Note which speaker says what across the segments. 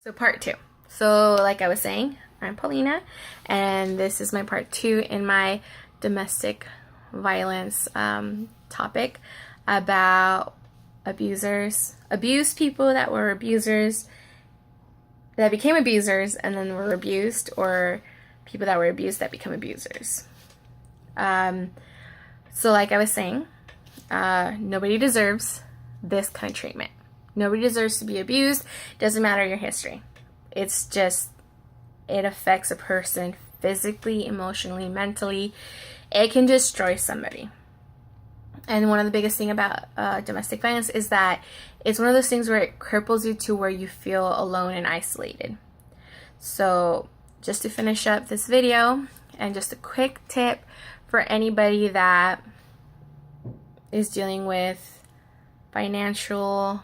Speaker 1: So part two. So like I was saying, I'm Paulina, and this is my part two in my domestic violence topic about abusers, abused people that were abusers, that became abusers and then were abused, or people that were abused that become abusers. So like I was saying, nobody deserves this kind of treatment. Nobody deserves to be abused. Doesn't matter your history. It's just, it affects a person physically, emotionally, mentally. It can destroy somebody. And one of the biggest thing about domestic violence is that it's one of those things where it cripples you to where you feel alone and isolated. So just to finish up this video, and just a quick tip for anybody that is dealing with financial,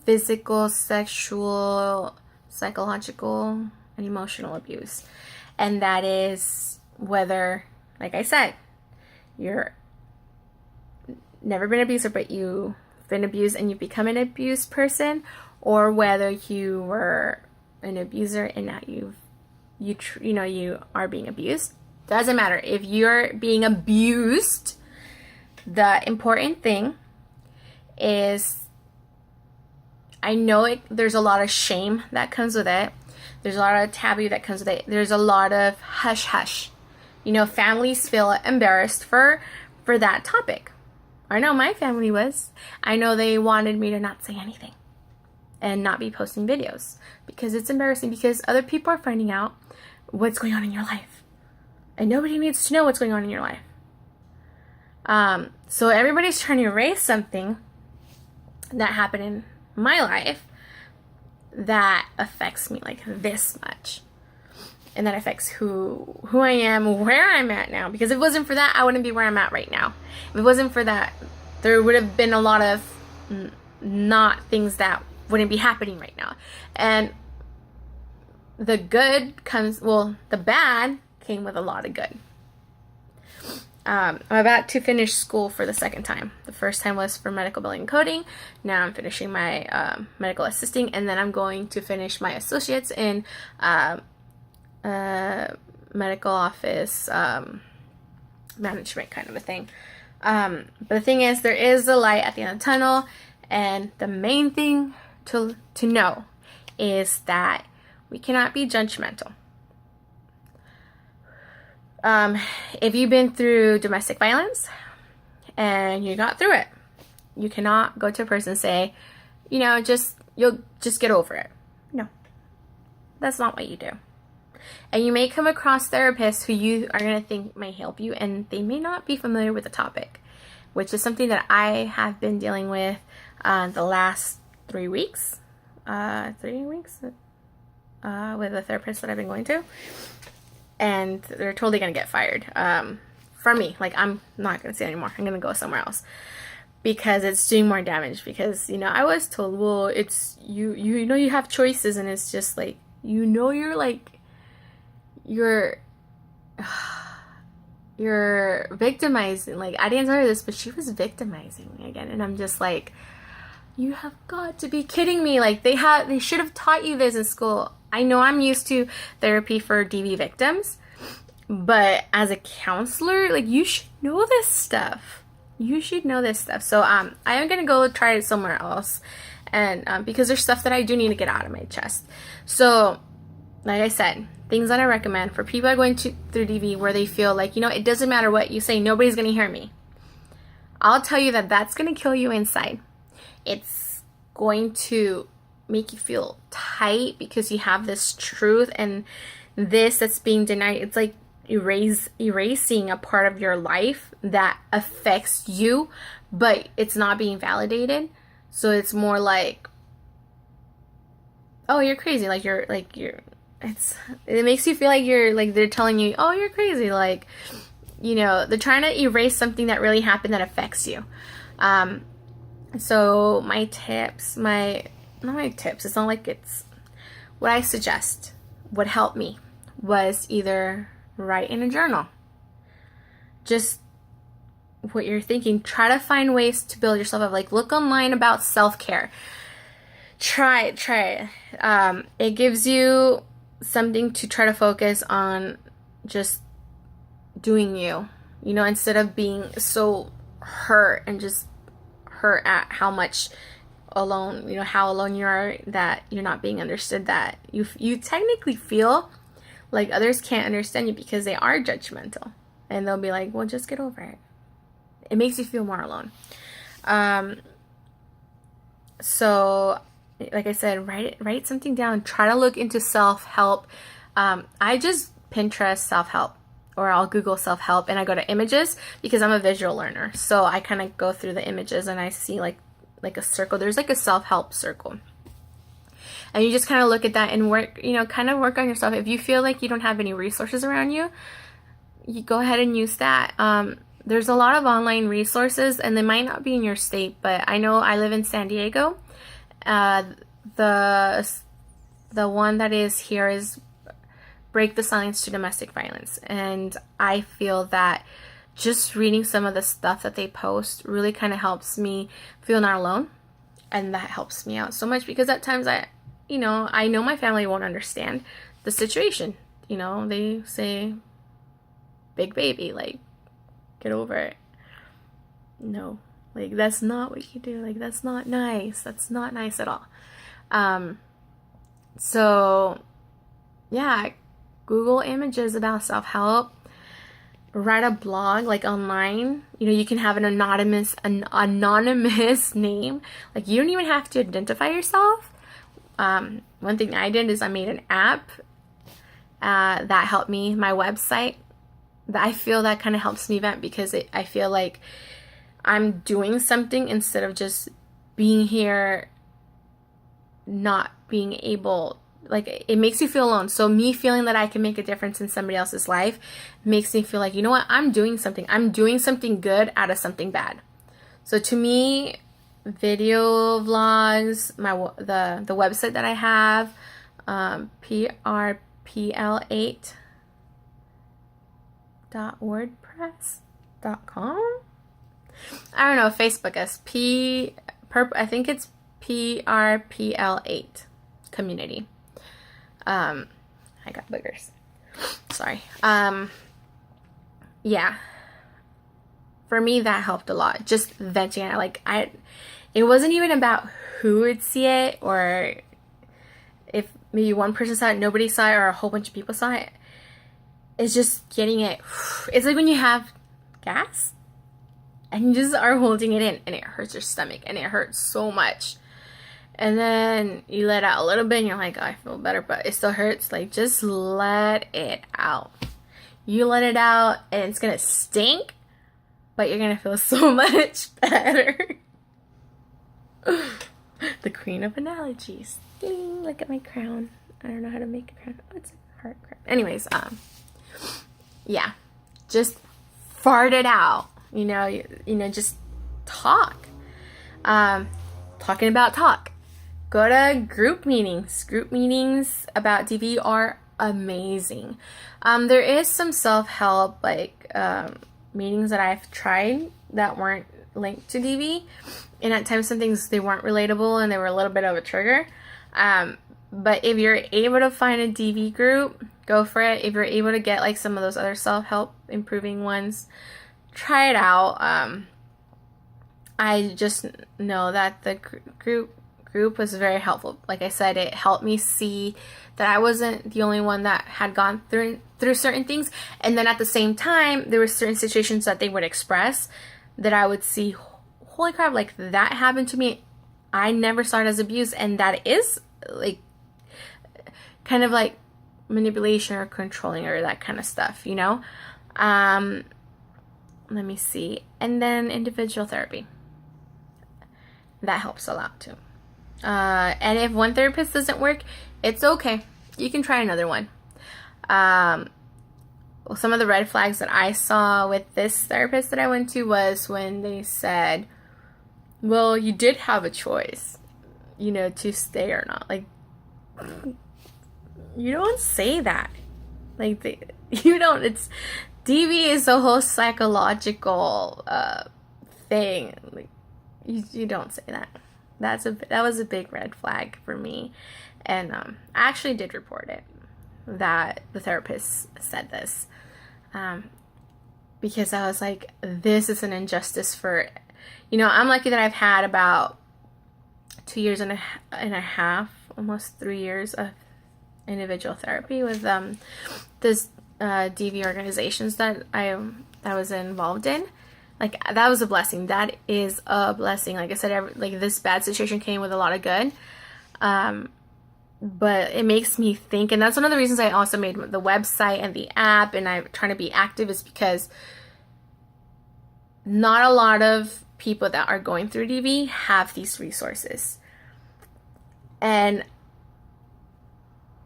Speaker 1: physical, sexual, psychological, and emotional abuse. And that is whether, like I said, you're never been an abuser, but you've been abused and you've become an abused person, or whether you were an abuser and now you are being abused. Doesn't matter. If you're being abused, the important thing is, I know there's a lot of shame that comes with it. There's a lot of taboo that comes with it. There's a lot of hush hush. Families feel embarrassed for that topic. I know my family was. I know they wanted me to not say anything and not be posting videos because it's embarrassing, because other people are finding out what's going on in your life. And nobody needs to know what's going on in your life. So everybody's trying to erase something that happened in my life that affects me like this much, and that affects who I am, where I'm at now. Because if it wasn't for that, I wouldn't be where I'm at right now. If it wasn't for that, there would have been a lot of not things that wouldn't be happening right now. And the bad came with a lot of good. I'm about to finish school for the second time. The first time was for medical billing and coding. Now I'm finishing my medical assisting, and then I'm going to finish my associates in medical office management, kind of a thing. But the thing is, there is a light at the end of the tunnel, and the main thing to know is that we cannot be judgmental. If you've been through domestic violence and you got through it, you cannot go to a person and say, you'll just get over it. No, that's not what you do. And you may come across therapists who you are going to think may help you, and they may not be familiar with the topic, which is something that I have been dealing with the last 3 weeks. 3 weeks with a therapist that I've been going to. And they're totally going to get fired from me. Like, I'm not going to say anymore. I'm going to go somewhere else because it's doing more damage. Because, I was told, well, it's, you have choices, and it's just like, you're victimizing. Like, I didn't tell her this, but she was victimizing me again. And I'm just like, you have got to be kidding me. Like, they should have taught you this in school. I know I'm used to therapy for DV victims, but as a counselor, like, you should know this stuff. You should know this stuff. So I am going to go try it somewhere else, and because there's stuff that I do need to get out of my chest. So, like I said, things that I recommend for people that are going through DV where they feel like, it doesn't matter what you say, nobody's going to hear me. I'll tell you that's going to kill you inside. It's going to make you feel tight because you have this truth, and this that's being denied. It's like erasing a part of your life that affects you, but it's not being validated. So it's more like, oh, you're crazy. It makes you feel like they're telling you, oh, you're crazy. Like, they're trying to erase something that really happened that affects you. So my tips, not my tips, it's not like it's what I suggest, what helped me was either write in a journal just what you're thinking. Try to find ways to build yourself up. Like, look online about self-care. try it. It gives you something to try to focus on, just doing you, instead of being so hurt and just hurt at how much alone, how alone you are, that you're not being understood, that you technically feel like others can't understand you because they are judgmental, and they'll be like, well, just get over it. It makes you feel more alone. So like I said, write something down. Try to look into self-help. I just Pinterest self-help, or I'll Google self-help, and I go to images because I'm a visual learner. So I kind of go through the images and I see like a circle. There's like a self-help circle. And you just kind of look at that and work, kind of work on yourself. If you feel like you don't have any resources around you, you go ahead and use that. There's a lot of online resources, and they might not be in your state, but I know I live in San Diego. The one that is here is Break the Silence to Domestic Violence. And I feel that just reading some of the stuff that they post really kind of helps me feel not alone. And that helps me out so much, because at times I know my family won't understand the situation. They say, big baby, like, get over it. No, like, that's not what you do. Like, that's not nice. That's not nice at all. So yeah, Google images about self-help. Write a blog, like, online. You can have an anonymous name. Like, you don't even have to identify yourself. One thing I did is I made an app that helped me. My website, I feel that kind of helps me vent, because I feel like I'm doing something instead of just being here, not being able. Like, it makes you feel alone. So me feeling that I can make a difference in somebody else's life makes me feel like, you know what, I'm doing something. I'm doing something good out of something bad. So to me, video vlogs, the website that I have, prpl8.wordpress.com. I don't know, Facebook us I think it's prpl8 community. I got boogers. Sorry. Yeah. For me, that helped a lot. Just venting out. Like, it wasn't even about who would see it, or if maybe one person saw it, nobody saw it, or a whole bunch of people saw it. It's just getting it. It's like when you have gas and you just are holding it in, and it hurts your stomach, and it hurts so much. And then you let out a little bit and you're like, oh, I feel better, but it still hurts. Like, just let it out. You let it out and it's gonna stink, but you're gonna feel so much better. The queen of analogies. Ding, look at my crown. I don't know how to make a crown. Oh, it's a heart crown. Anyways, yeah, just fart it out. Just talk. Talking about talk. Go to group meetings. Group meetings about DV are amazing. There is some self-help, like, meetings that I've tried that weren't linked to DV, and at times some things, they weren't relatable and they were a little bit of a trigger. But if you're able to find a DV group, go for it. If you're able to get like some of those other self-help improving ones, try it out. I just know that the group was very helpful. Like I said, it helped me see that I wasn't the only one that had gone through certain things. And then at the same time, there were certain situations that they would express that I would see, holy crap, like, that happened to me. I never saw it as abuse. And that is, like, kind of like manipulation or controlling or that kind of stuff, Let me see. And then individual therapy. That helps a lot too. And if one therapist doesn't work, it's okay. You can try another one. Well, some of the red flags that I saw with this therapist that I went to was when they said, well, you did have a choice, to stay or not. Like, you don't say that. Like, you don't. It's, DV is a whole psychological thing. Like, you don't say that. that was a big red flag for me. And I actually did report it, that the therapist said this, because I was like, this is an injustice for, I'm lucky that I've had about 2 years and a half, almost 3 years of individual therapy with this DV organizations that I was involved in. Like, that was a blessing. That is a blessing. Like I said, this bad situation came with a lot of good. But it makes me think, and that's one of the reasons I also made the website and the app, and I'm trying to be active, is because not a lot of people that are going through DV have these resources. And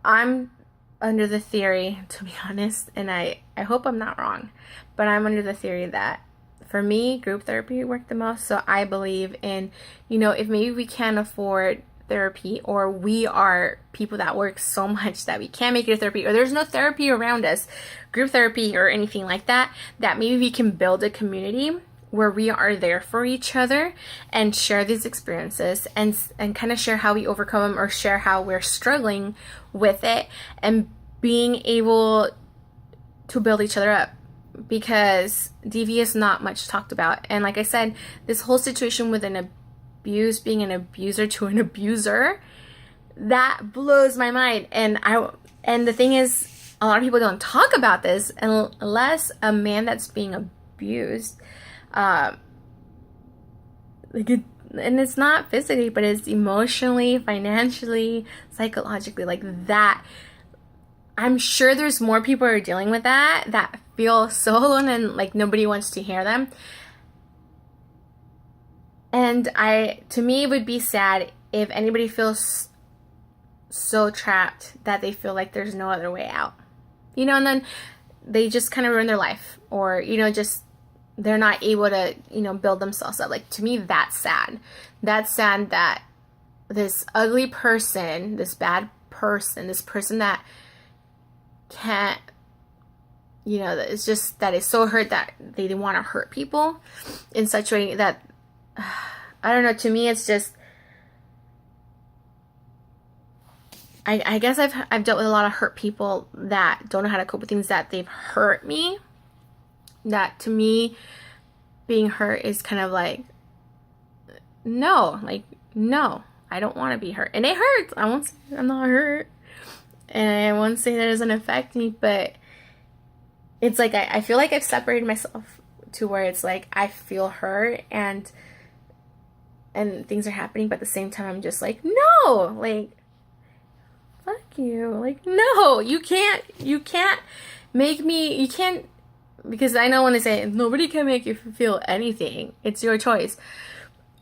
Speaker 1: I'm under the theory, to be honest, and I hope I'm not wrong, but I'm under the theory that for me, group therapy worked the most. So I believe in, if maybe we can't afford therapy, or we are people that work so much that we can't make it to therapy, or there's no therapy around us, group therapy or anything like that, that maybe we can build a community where we are there for each other and share these experiences and kind of share how we overcome them, or share how we're struggling with it, and being able to build each other up. Because DV is not much talked about. And like I said, this whole situation with being an abuser to an abuser, that blows my mind. And the thing is, a lot of people don't talk about this unless a man that's being abused, and it's not physically, but it's emotionally, financially, psychologically, like that. I'm sure there's more people who are dealing with that feel so alone, and like nobody wants to hear them. And to me, it would be sad if anybody feels so trapped that they feel like there's no other way out, and then they just kind of ruin their life, or, just they're not able to, build themselves up. Like, to me, that's sad. That's sad that this ugly person, this bad person, this person that can't, it's just that is so hurt that they want to hurt people in such a way that, I don't know, to me it's just, I guess I've dealt with a lot of hurt people that don't know how to cope with things that they've hurt me. That, to me, being hurt is kind of like, no, I don't want to be hurt. And it hurts. I won't say I'm not hurt. And I won't say that it doesn't affect me, but it's like I feel like I've separated myself to where it's like I feel hurt and things are happening, but at the same time I'm just like, no, like, fuck you. Like, no, you can't make me, you can't, because I know when they say nobody can make you feel anything, it's your choice.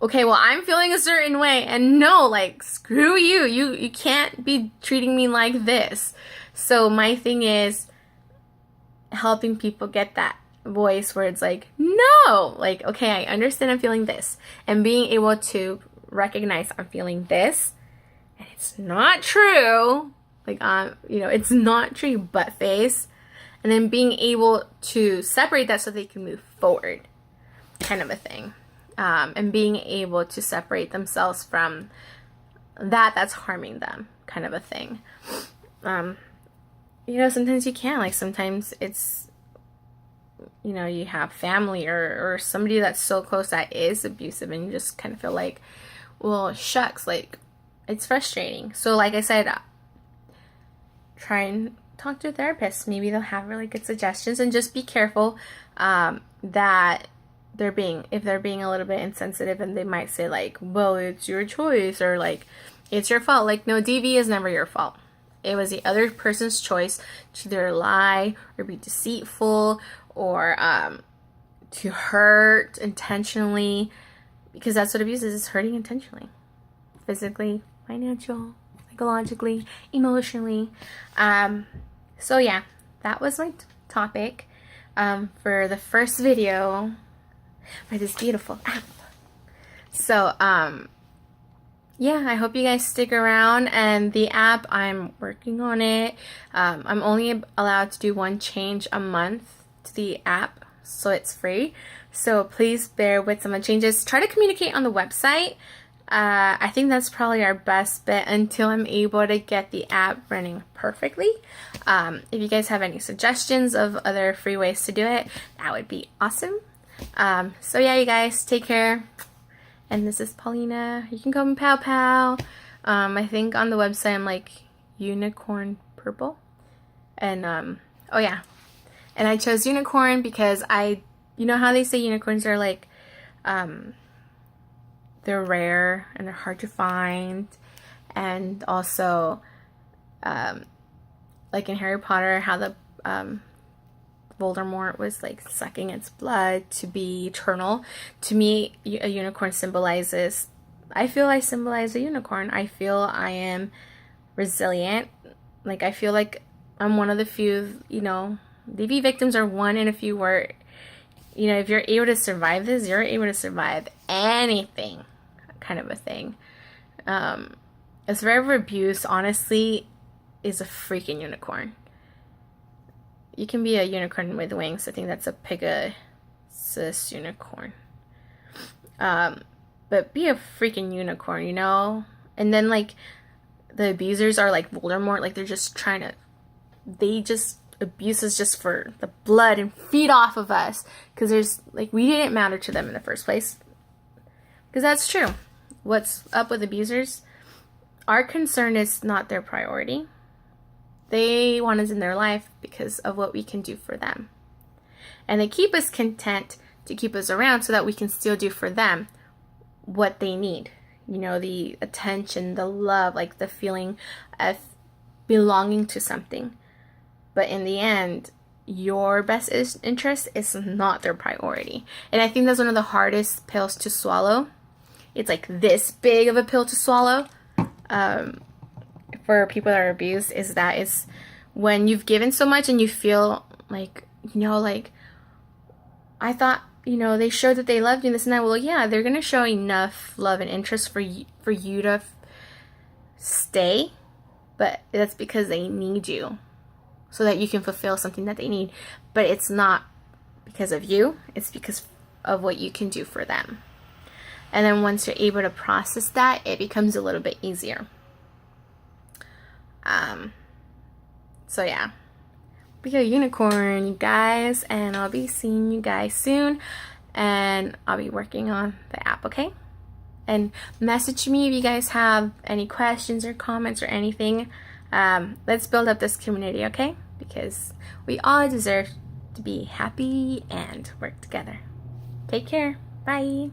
Speaker 1: Okay, well, I'm feeling a certain way, and no, like, screw you. You can't be treating me like this. So my thing is helping people get that voice where it's like, no, like, okay, I understand I'm feeling this, and being able to recognize I'm feeling this, and it's not true, like, it's not true, butt face, and then being able to separate that so they can move forward, kind of a thing. And being able to separate themselves from that's harming them, kind of a thing. Sometimes you can't. Like, sometimes it's, you have family or somebody that's so close that is abusive, and you just kind of feel like, well, shucks, like, it's frustrating. So, like I said, try and talk to a therapist. Maybe they'll have really good suggestions, and just be careful that if they're being a little bit insensitive, and they might say like, well, it's your choice, or like, it's your fault. Like, no, DV is never your fault. It was the other person's choice to either lie or be deceitful, or to hurt intentionally, because that's what abuse is hurting intentionally, physically, financial, psychologically, emotionally. So yeah, that was my topic for the first video for this beautiful app. So yeah, I hope you guys stick around. And the app, I'm working on it. I'm only allowed to do one change a month to the app, so it's free. So please bear with some of the changes. Try to communicate on the website I think that's probably our best bet until I'm able to get the app running perfectly. If you guys have any suggestions of other free ways to do it, that would be awesome. So yeah, you guys, take care. And this is Paulina. You can call me Pow Pow. I think on the website I'm like Unicorn Purple. And oh yeah. And I chose unicorn because you know how they say unicorns are like, they're rare and they're hard to find. And also, like in Harry Potter, how the Voldemort was like sucking its blood to be eternal. To me, a unicorn symbolizes, I feel I symbolize a unicorn. I feel I am resilient. Like, I feel like I'm one of the few, you know, DV victims are one in a few where, you know, if you're able to survive this, you're able to survive anything, kind of a thing. A survivor of abuse, honestly, is a freaking unicorn. You can be a unicorn with wings. I think that's a Pegasus unicorn. But be a freaking unicorn, you know? And then, like, the abusers are like Voldemort. Like, they're just trying to... They just... Abuse is just for the blood and feed off of us. Because there's... Like, we didn't matter to them in the first place. Because that's true. What's up with abusers? Our concern is not their priority. They want us in their life because of what we can do for them. And they keep us content to keep us around so that we can still do for them what they need. You know, the attention, the love, like the feeling of belonging to something. But in the end, your best interest is not their priority. And I think that's one of the hardest pills to swallow. It's like this big of a pill to swallow. For people that are abused, is that it's when you've given so much and you feel like, you know, like, I thought, you know, they showed that they loved you and this and that. Well, yeah, they're going to show enough love and interest for you to stay, but that's because they need you so that you can fulfill something that they need. But it's not because of you, it's because of what you can do for them. And then once you're able to process that, it becomes a little bit easier. So yeah, be a unicorn, you guys, and I'll be seeing you guys soon, and I'll be working on the app, okay? And message me if you guys have any questions or comments or anything. Let's build up this community, okay? Because we all deserve to be happy and work together. Take care. Bye.